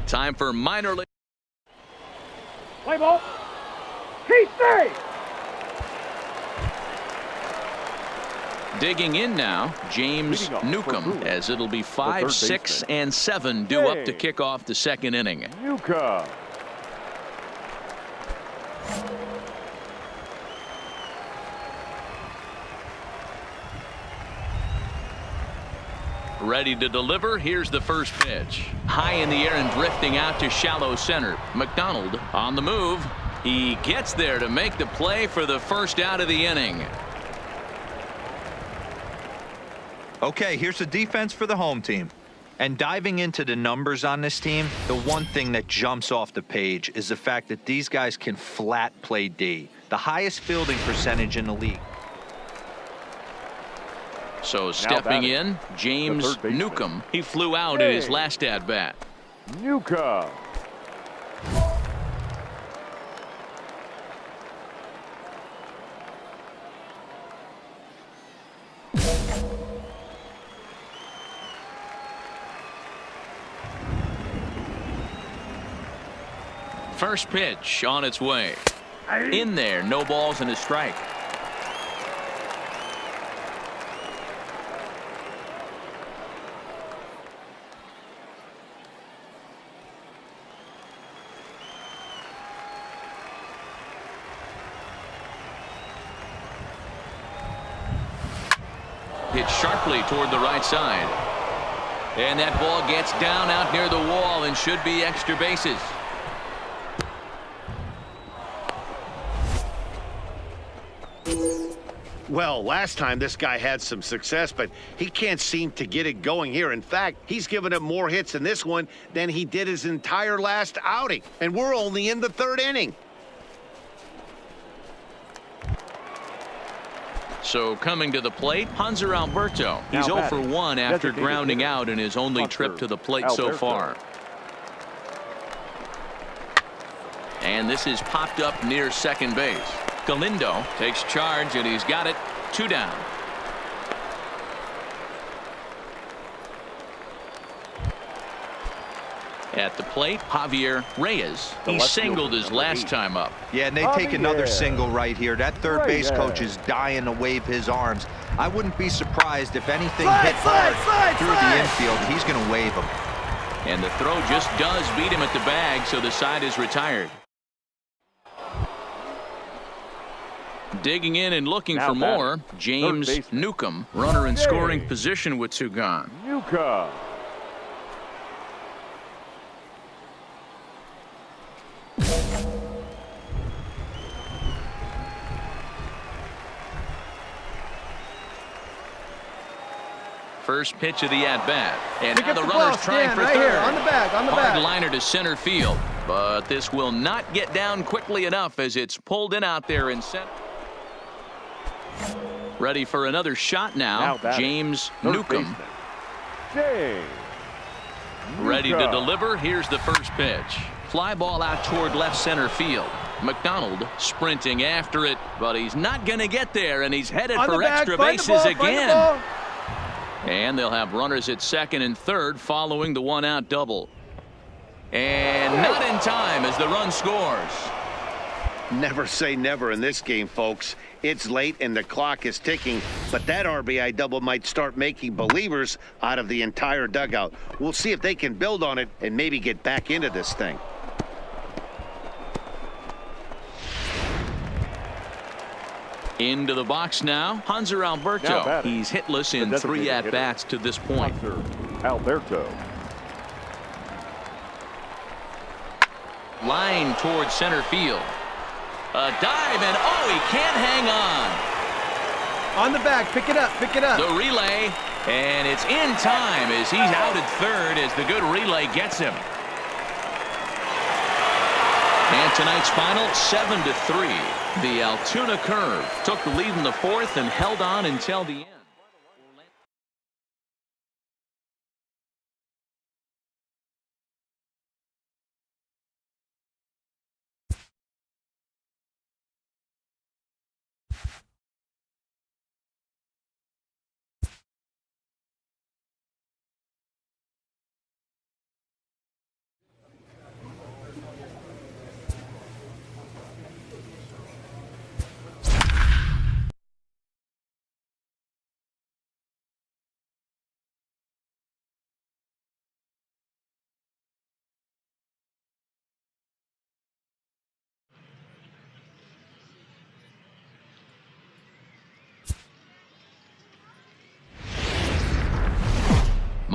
Time for minor league. Play ball. He's safe. Digging in now, James Newcomb, as it'll be 5, 6, and 7 due up to kick off the second inning. Newcomb. Ready to deliver. Here's the first pitch. High in the air and drifting out to shallow center. McDonald on the move. He gets there to make the play for the first out of the inning. Okay, here's the defense for the home team. And diving into the numbers on this team, the one thing that jumps off the page is the fact that these guys can flat play D, the highest fielding percentage in the league. So stepping in, James Newcomb. He flew out in his last at-bat. Newcomb. First pitch on its way. In there, no balls and a strike. Hit sharply toward the right side. And that ball gets down out near the wall and should be extra bases. Well, last time this guy had some success, but he can't seem to get it going here. In fact, he's given up more hits in this one than he did his entire last outing. And we're only in the third inning. So coming to the plate, Hanser Alberto. He's 0 for 1 after grounding out in his only trip to the plate so far. And this is popped up near second base. Galindo takes charge, and he's got it. 2 down. At the plate, Javier Reyes. He singled his last time up. Yeah, and they take another single right here. That third base coach is dying to wave his arms. I wouldn't be surprised if anything hit hard through the infield. He's going to wave him. And the throw just does beat him at the bag, so the side is retired. Digging in and looking for more, James Newcomb, runner in scoring position with 2 gone. Newcomb. First pitch of the at-bat. And now the runner's trying for third. Here, on the back, Hard liner to center field. But this will not get down quickly enough as it's pulled in out there in center. Ready for another shot now James Newcomb. Ready to deliver. Here's the first pitch. Fly ball out toward left center field. McDonald sprinting after it, but he's not going to get there, and he's headed for extra bases again. And they'll have runners at second and third following the 1-out double. And not in time as the run scores. Never say never in this game, folks. It's late and the clock is ticking, but that RBI double might start making believers out of the entire dugout. We'll see if they can build on it and maybe get back into this thing. Into the box now, Hanser Alberto. He's hitless in 3 at-bats to this point. Alberto. Line towards center field. A dive, and he can't hang on. On the back, pick it up, pick it up. The relay, and it's in time as he's out at third as the good relay gets him. And tonight's final, 7-3. The Altoona Curve took the lead in the 4th and held on until the end.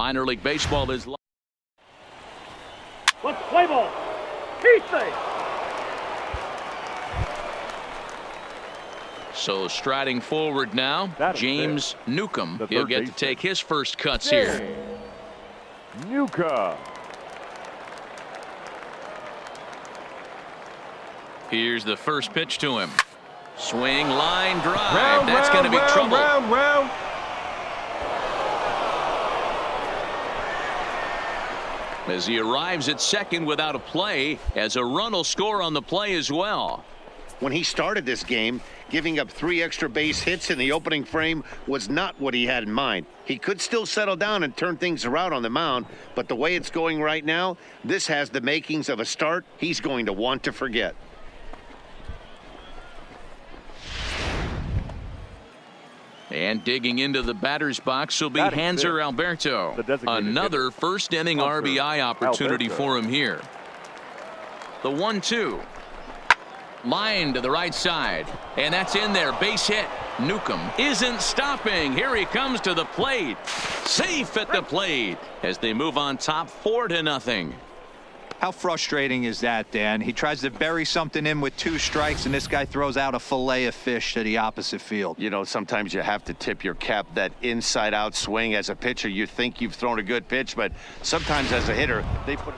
Minor League Baseball is... Let's play ball. He's safe. So striding forward now, That is James Newcomb. The He'll third get to baseman. take his first cuts here. Newcomb. Here's the first pitch to him. Swing, line, drive. That's going to be trouble. Round. As he arrives at second without a play, as a run will score on the play as well. When he started this game, giving up 3 extra base hits in the opening frame was not what he had in mind. He could still settle down and turn things around on the mound, but the way it's going right now, this has the makings of a start he's going to want to forget. And digging into the batter's box will be Batting Hanser fifth, Alberto. the designated Another hitter. first inning Hanser RBI opportunity Alberto. for him here. The 1-2. Line to the right side. And that's in there. Base hit. Newcomb isn't stopping. Here he comes to the plate. Safe at the plate as they move on top 4-0. How frustrating is that, Dan? He tries to bury something in with 2 strikes, and this guy throws out a fillet of fish to the opposite field. You know, sometimes you have to tip your cap. That inside-out swing as a pitcher, you think you've thrown a good pitch, but sometimes as a hitter, they put...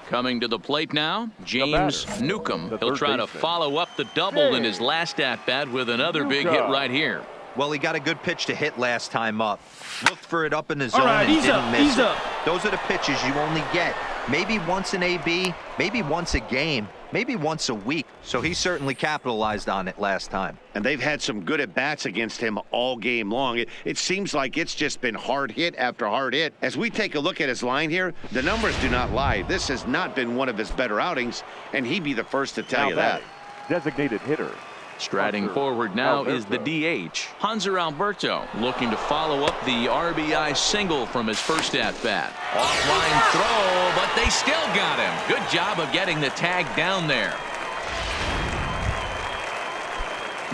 Coming to the plate now, James batter, Newcomb. the He'll third try to baseman. follow up the double in his last at-bat with another big hit Newcomb. right here. Well, he got a good pitch to hit last time up. Looked for it up in the zone right, and he's didn't up, miss he's it. up. Those are the pitches you only get maybe once an AB, maybe once a game, maybe once a week. So he certainly capitalized on it last time. And they've had some good at-bats against him all game long. It seems like it's just been hard hit after hard hit. As we take a look at his line here, the numbers do not lie. This has not been one of his better outings, and he'd be the first to tell Now you that. batting, designated hitter. Striding Hanser forward now Alberto. is the DH, Hanser Alberto, looking to follow up the RBI single from his first at-bat. Offline throw, but they still got him. Good job of getting the tag down there.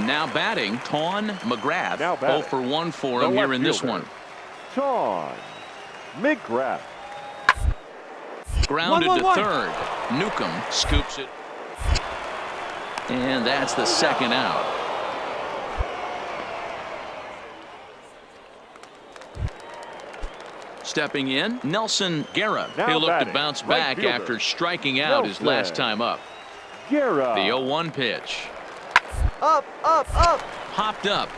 Now batting, Ton McGrath. Now batting, 0 for 1 for the him here left in this fielder. one. Ton McGrath. Grounded One, to one. third. Newcomb scoops it. And that's the second out. Stepping in, Nelson Guerra. Now He'll look to batting, bounce right back fielder. after striking out his last Nelson. time up. Guerra. The 0-1 pitch. Up. Popped up.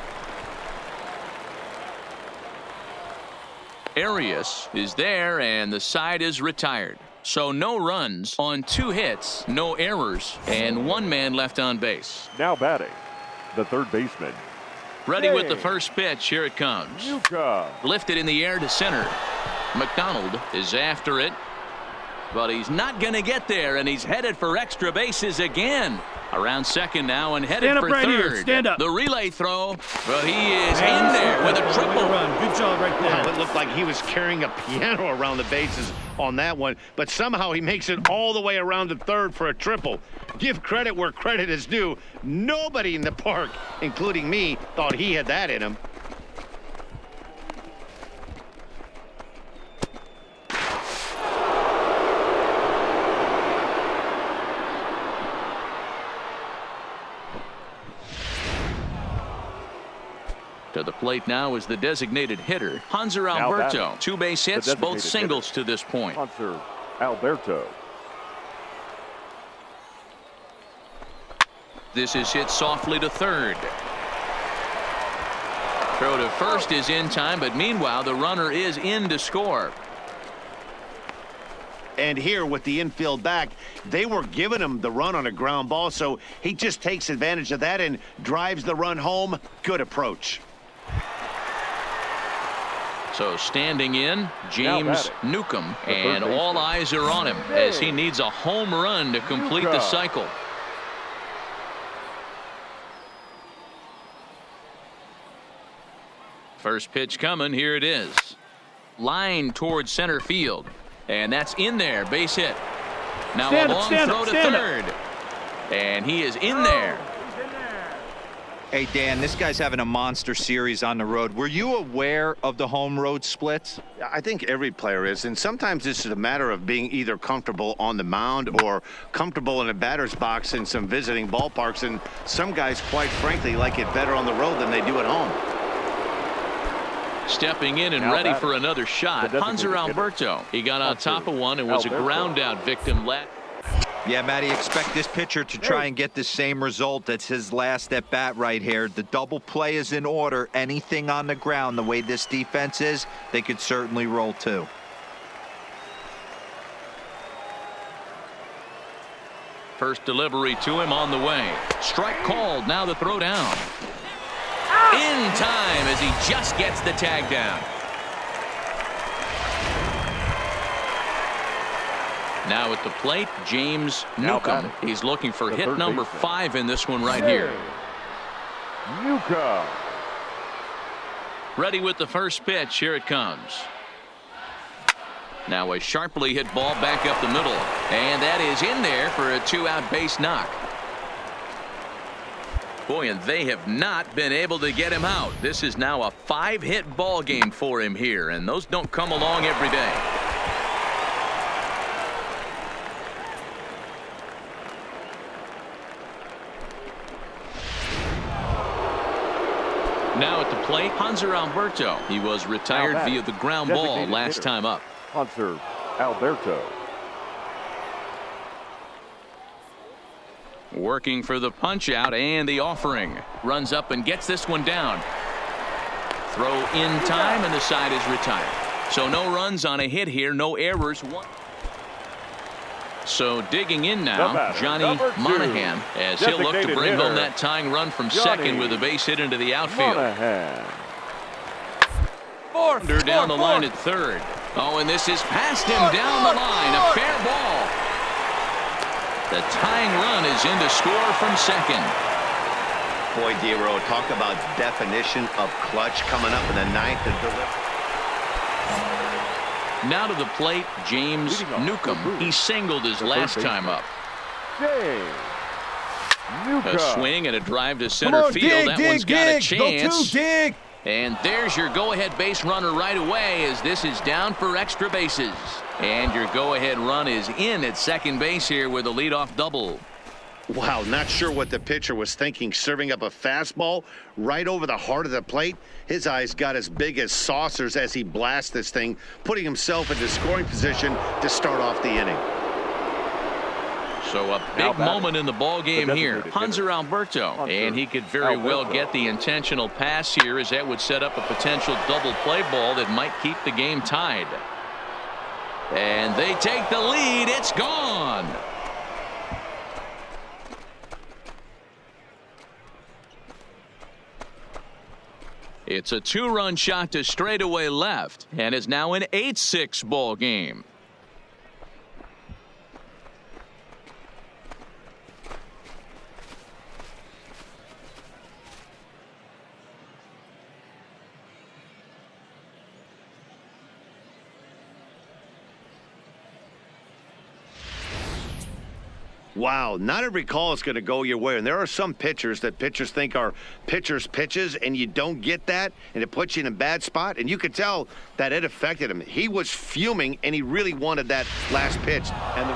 Arias is there, and the side is retired. So no runs on 2 hits, no errors, and 1 man left on base. Now batting, the third baseman. Ready with the Hey. first pitch. Here it comes. Newcomb. Lifted in the air to center. McDonald is after it, but he's not going to get there, and he's headed for extra bases again. Around second now and headed Stand up for right third. here. Stand up. The relay throw, but he is in there with a triple. Run. Good job right Wow, there. it looked like he was carrying a piano around the bases on that one, but somehow he makes it all the way around to third for a triple. Give credit where credit is due. Nobody in the park, including me, thought he had that in him. To the plate now is the designated hitter, Hanser Now Alberto. batting, 2 base hits, designated both singles to this point. Hanser Alberto. This is hit softly to third. Throw to first is in time, but meanwhile the runner is in to score. And here with the infield back, they were giving him the run on a ground ball, so he just takes advantage of that and drives the run home. Good approach. So standing in, James batting, Newcomb, the third and all baseman. eyes are on him as he needs a home run to complete the Newcomb. cycle. First pitch coming, here it is. Line towards center field, and that's in there, base hit. Now Stand a up, long stand throw up, to stand up. third, and he is in there. Hey, Dan, this guy's having a monster series on the road. Were you aware of the home-road splits? I think every player is, and sometimes this is a matter of being either comfortable on the mound or comfortable in a batter's box in some visiting ballparks, and some guys, quite frankly, like it better on the road than they do at home. Stepping in and Now ready batter, for another shot, the designated Hanser hitter. Alberto. He got on top of one and was a Alberto. ground-out victim. Yeah, Matty, expect this pitcher to try and get the same result. That's his last at bat right here. The double play is in order. Anything on the ground, the way this defense is, they could certainly roll too. First delivery to him on the way. Strike called. Now the throw down. In time as he just gets the tag down. Now at the plate, James Now Newcomb. batting, He's looking for the hit third number baseman. 5 in this one right here. Newcomb. Ready with the first pitch. Here it comes. Now a sharply hit ball back up the middle. And that is in there for a 2-out base knock. Boy, and they have not been able to get him out. This is now a 5-hit ball game for him here, and those don't come along every day. Now at the plate, Hanser Alberto. He was retired batting, via the ground ball designated last hitter. time up. Hanser Alberto. Working for the punch out and the offering. Runs up and gets this one down. Throw in time and the side is retired. So no runs on a hit here, no errors. So digging in now, batter, Johnny number 2. Monahan, as he'll look to Designated bring home hitter, that tying run from Johnny second with a base hit into the outfield. Monahan. Under down the line at third. Oh, and this is past him down the line. A fair ball. The tying run is in to score from second. Boy, Dero, talk about definition of clutch coming up in the ninth and deliver. Now to the plate, James Leading off the Newcomb. booth, He singled his the last third time baseman. up. James Newcomb. A swing and a drive to Come center on, field. dig, That dig, one's got a dig. Go chance. two, dig. And there's your go-ahead base runner right away as this is down for extra bases. And your go-ahead run is in at second base here with a leadoff double. Wow, not sure what the pitcher was thinking, serving up a fastball right over the heart of the plate. His eyes got as big as saucers as he blasts this thing, putting himself into scoring position to start off the inning. So a Now big batting, moment in the ball game the here. designated hitter, Hanser Alberto. Hanser And he could very well Alberto. get the intentional pass here as that would set up a potential double play ball that might keep the game tied. And they take the lead. It's gone. It's a 2-run shot to straightaway left and is now an 8-6 ball game. Wow, not every call is going to go your way. And there are some pitchers that pitchers think are pitchers' pitches, and you don't get that, and it puts you in a bad spot. And you could tell that it affected him. He was fuming, and he really wanted that last pitch. And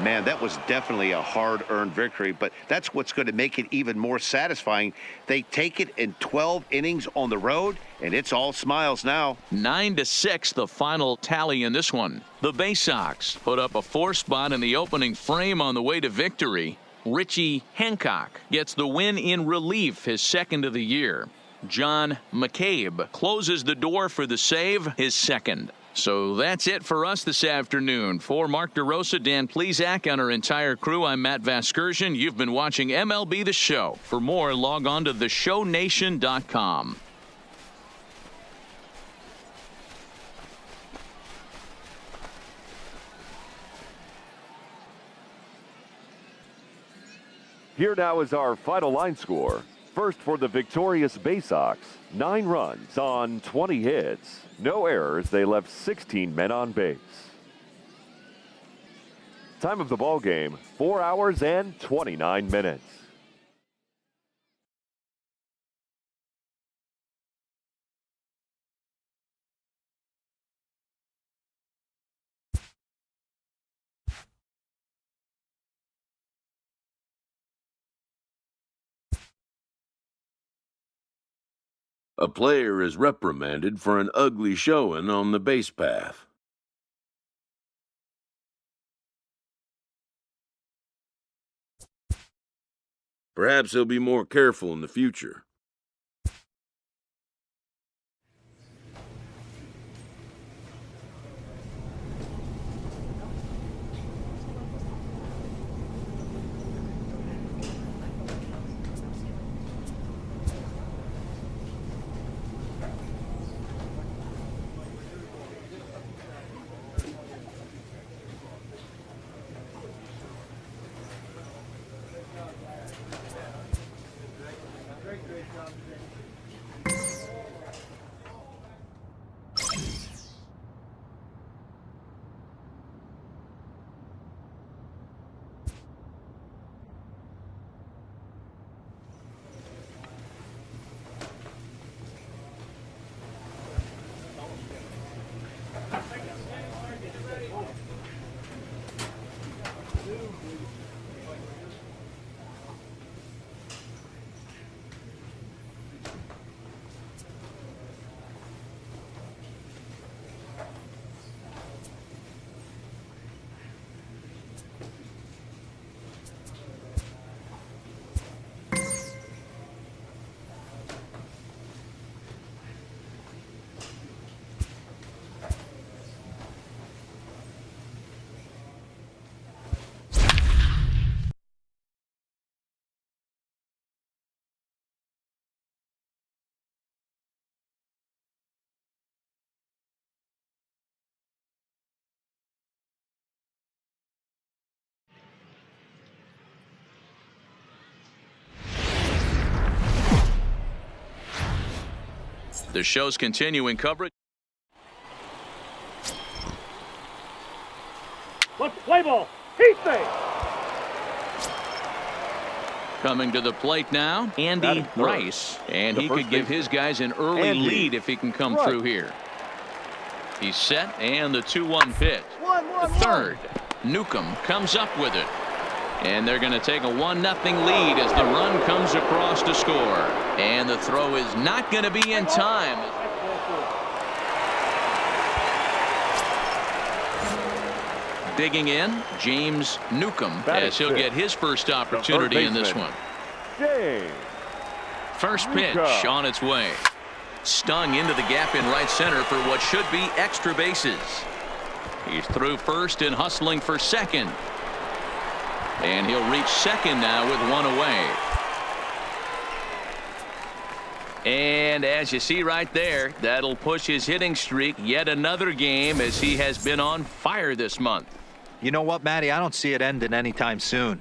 man, that was definitely a hard-earned victory, but that's what's going to make it even more satisfying. They take it in 12 innings on the road, and it's all smiles now. 9-6 the final tally in this one. The Bay Sox put up a 4 spot in the opening frame on the way to victory. Richie Hancock gets the win in relief, his second of the year. John McCabe closes the door for the save, his second. So that's it for us this afternoon. For Mark DeRosa, Dan Plesac, and our entire crew, I'm Matt Vasgersian. You've been watching MLB The Show. For more, log on to theshownation.com. Here now is our final line score. First for the victorious Bay Sox, 9 runs on 20 hits. No errors. They left 16 men on base. Time of the ball game, 4 hours and 29 minutes. A player is reprimanded for an ugly showing on the base path. Perhaps he'll be more careful in the future. The show's continuing coverage. Let's play ball. Heat thing. Coming to the plate now, Andy Rice. And he could give his guys an early lead if he can come through here. He's set, and the 2-1 pitch. The third. Newcomb comes up with it. And they're going to take a 1-0 lead as the run comes across to score. And the throw is not going to be in time. Digging in, James Newcomb, as he'll get his first opportunity in this one. First pitch on its way. Stung into the gap in right center for what should be extra bases. He's through first and hustling for second. And he'll reach second now with one away. And as you see right there, that'll push his hitting streak yet another game as he has been on fire this month. You know what, Matty? I don't see it ending anytime soon.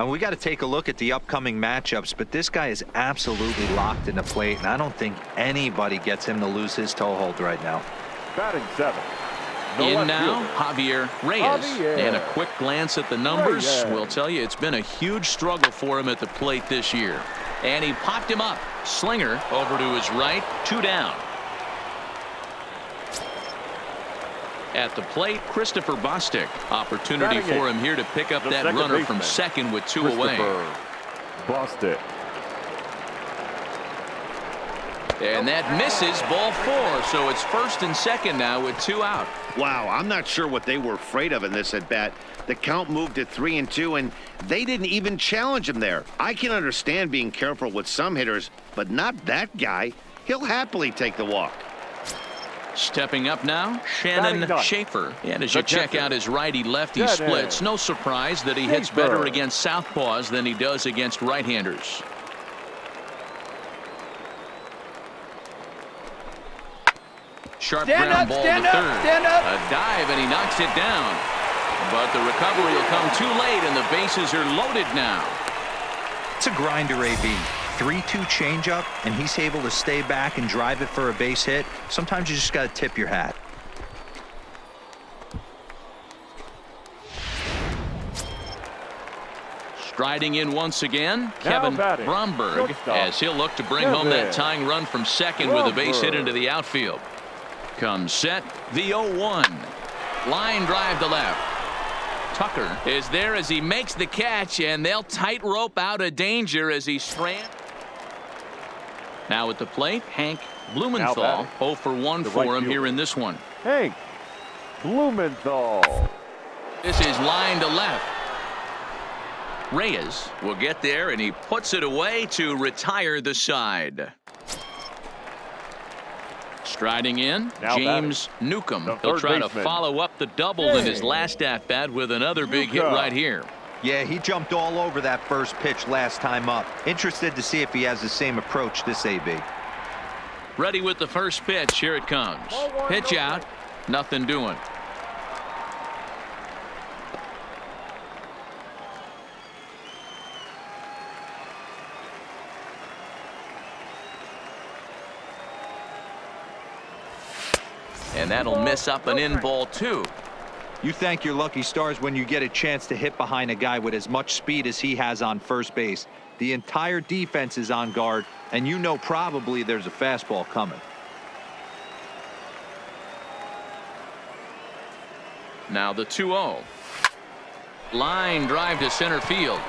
We got to take a look at the upcoming matchups, but this guy is absolutely locked in the plate, and I don't think anybody gets him to lose his toehold right now. Batting 7. In now, Javier Reyes. And a quick glance at the numbers will tell you it's been a huge struggle for him at the plate this year. And he popped him up. Slinger over to his right, 2 down. At the plate, Christopher Bostic. Opportunity for him here to pick up that runner from second with 2 away. Bostic. And that misses, ball 4. So it's first and second now with 2 out. Wow, I'm not sure what they were afraid of in this at bat. The count moved to 3-2, and they didn't even challenge him there. I can understand being careful with some hitters, but not that guy. He'll happily take the walk. Stepping up now, Shannon Schaefer. And as you check out his righty-lefty splits, no surprise that he hits better against southpaws than he does against right-handers. Sharp ground ball to third. A dive, and he knocks it down. But the recovery will come too late, and the bases are loaded now. It's a grinder, AB. 3-2 changeup, and he's able to stay back and drive it for a base hit. Sometimes you just got to tip your hat. Striding in once again, Kevin Bromberg, as he'll look to bring home that tying run from second with a base hit into the outfield. Comes set, the 0-1. Line drive to left. Tucker is there as he makes the catch, and they'll tightrope out of danger as he strands. Now at the plate, Hank Blumenthal. 0 for 1 for him here in this one. Hank Blumenthal. This is line to left. Reyes will get there, and he puts it away to retire the side. Striding in, Now James Newcomb. the He'll third try baseman. to follow up the double in his last at-bat with another big hit Newcomb. right here. Yeah, he jumped all over that first pitch last time up. Interested to see if he has the same approach this AB. Ready with the first pitch. Here it comes. Pitch out. Nothing doing. And that'll miss up an in ball too. You thank your lucky stars when you get a chance to hit behind a guy with as much speed as he has on first base. The entire defense is on guard, and you know probably there's a fastball coming. Now the 2-0. Line drive to center field.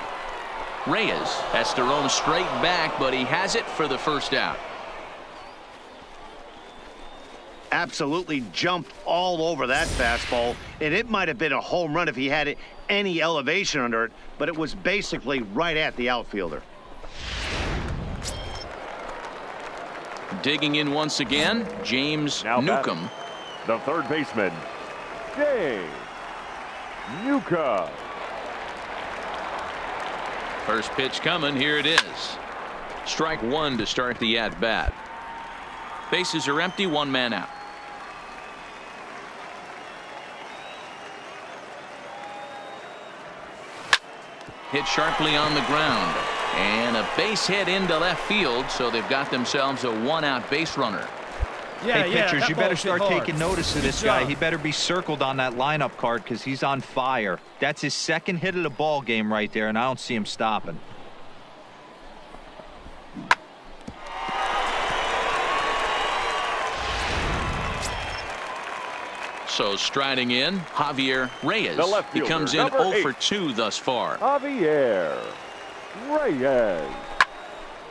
Reyes has to roam straight back, but he has it for the first out. Absolutely jumped all over that fastball, and it might have been a home run if he had any elevation under it, but it was basically right at the outfielder. Digging in once again, James Now Newcomb. The third baseman, James Newcomb. First pitch coming. Here it is. Strike one to start the at-bat. Bases are empty, one man out. Hit sharply on the ground. And a base hit into left field, so they've got themselves a one-out base runner. Hey, pitchers, you better start taking notice of this guy. job. He better be circled on that lineup card because he's on fire. That's his second hit of the ball game right there, and I don't see him stopping. So striding in, Javier Reyes. The left He fielder, comes in number 0 for 8. 2 thus far. Javier Reyes.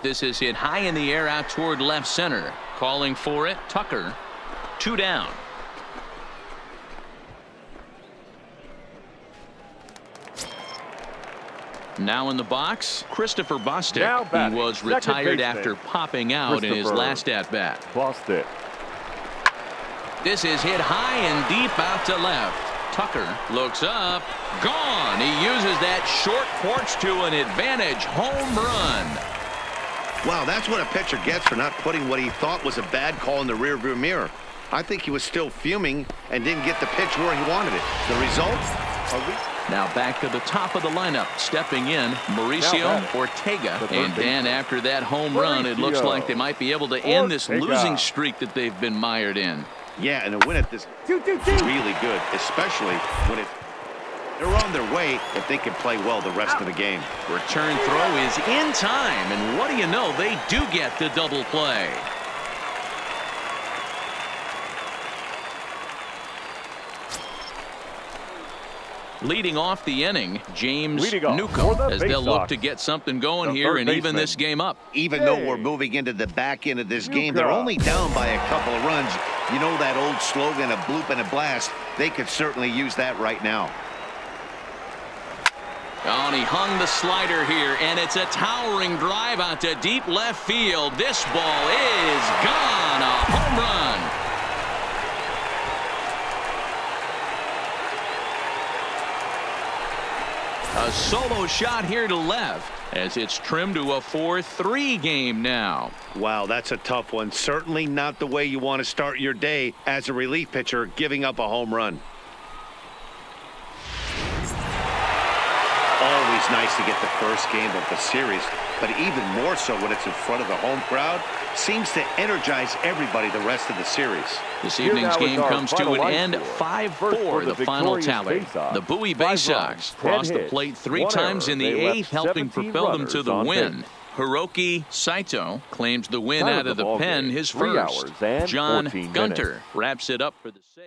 This is hit high in the air out toward left center. Calling for it, Tucker. 2 down. Now in the box, Christopher Now Bostic. batting, He was second retired baseman, after popping out in his Christopher last at-bat. Lost it. This is hit high and deep out to left. Tucker looks up. Gone. He uses that short porch to an advantage home run. Wow, that's what a pitcher gets for not putting what he thought was a bad call in the rearview mirror. I think he was still fuming and didn't get the pitch where he wanted it. The result? Now back to the top of the lineup. Stepping in, Mauricio Now Ortega. the third And Dan, baseman. after that home run, it looks Mauricio like they might be able to end this Ortega. losing streak that they've been mired in. Yeah, and a win at this is really good, especially when they're on their way if they can play well the rest of the game. Return throw is in time, and what do you know? They do get the double play. Leading off the inning, James Leading off Newcomb, for the as they'll Bay look Sox, to get something going the here third and even baseman. this game up. Even though we're moving into the back end of this game, they're Newcomb. only down by a couple of runs. You know that old slogan, a bloop and a blast. They could certainly use that right now. Oh, and he hung the slider here, and it's a towering drive out to deep left field. This ball is gone. A home run. A solo shot here to left as it's trimmed to a 4-3 game now. Wow, that's a tough one. Certainly not the way you want to start your day as a relief pitcher, giving up a home run. Always nice to get the first game of the series, but even more so when it's in front of the home crowd. Seems to energize everybody the rest of the series. This Here evening's now is game our comes to final an line end score. 5-4, First for the final victorious tally. Bay Sox, The Bowie 5 Bay runs, Sox 10 crossed the hits, plate 3 1 times error. in the They left 8th, helping 17 propel them to runners the on win. base. Hiroki Saito claims the win Time out of of the the ball pen, game, his 3 first. hours and John 14 Gunter minutes. wraps it up for the save.